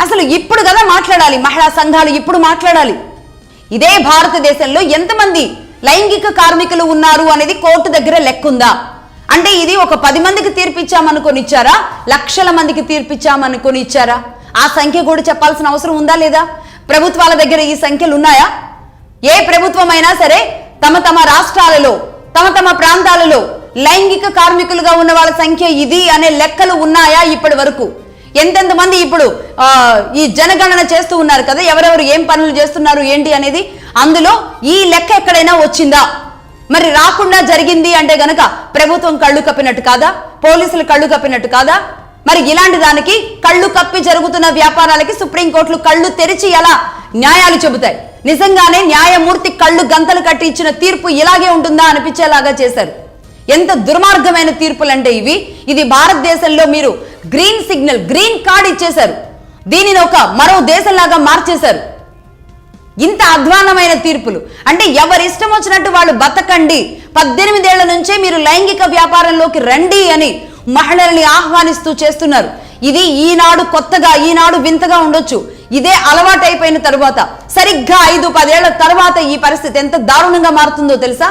అసలు ఇప్పుడు కదా మాట్లాడాలి, మహిళా సంఘాలు ఇప్పుడు మాట్లాడాలి. ఇదే భారతదేశంలో ఎంతమంది లైంగిక కార్మికులు ఉన్నారు అనేది కోర్టు దగ్గర లెక్కుందా? అంటే ఇది ఒక 10 మందికి తీర్పిచ్చామనుకొని ఇచ్చారా, లక్షల మందికి తీర్పిచ్చామనుకొని ఇచ్చారా? ఆ సంఖ్య కూడా చెప్పాల్సిన అవసరం ఉందా లేదా? ప్రభుత్వాల దగ్గర ఈ సంఖ్యలు ఉన్నాయా? ఏ ప్రభుత్వమైనా సరే తమ తమ రాష్ట్రాలలో తమ తమ ప్రాంతాలలో లైంగిక కార్మికులుగా ఉన్న వాళ్ళ సంఖ్య ఇది అనే లెక్కలు ఉన్నాయా ఇప్పటి వరకు? ఎంతెంత మంది ఇప్పుడు ఈ జనగణన చేస్తూ ఉన్నారు కదా, ఎవరెవరు ఏం పనులు చేస్తున్నారు ఏంటి అనేది, అందులో ఈ లెక్క ఎక్కడైనా వచ్చిందా? మరి రాకుండా జరిగింది అంటే గనక ప్రభుత్వం కళ్ళు కప్పినట్టు కాదా? పోలీసులు కళ్ళు కప్పినట్టు కాదా? మరి ఇలాంటి దానికి కళ్ళు కప్పి జరుగుతున్న వ్యాపారాలకి సుప్రీంకోర్టులు కళ్ళు తెరిచి ఎలా న్యాయాలు చెబుతాయి? నిజంగానే న్యాయమూర్తి కళ్ళు గంతలు కట్టి ఇచ్చిన తీర్పు ఇలాగే ఉంటుందా అనిపించేలాగా చేశారు. ఎంత దుర్మార్గమైన తీర్పులంటే ఇవి. ఇది భారతదేశంలో మీరు గ్రీన్ సిగ్నల్, గ్రీన్ కార్డ్ ఇచ్చేశారు. దీనిని ఒక మరో దేశంలాగా మార్చేశారు. ఇంత అధ్వానమైన తీర్పులు అంటే ఎవరి ఇష్టం వచ్చినట్టు వాళ్ళు బతకండి, 18 ఏళ్ల నుంచే మీరు లైంగిక వ్యాపారంలోకి రండి అని మహిళల్ని ఆహ్వానిస్తూ చేస్తున్నారు. ఇది ఈనాడు కొత్తగా, ఈనాడు వింతగా ఉండొచ్చు. ఇదే అలవాటైపోయిన తరువాత సరిగ్గా 5-10 ఏళ్ల తర్వాత ఈ పరిస్థితి ఎంత దారుణంగా మారుతుందో తెలుసా?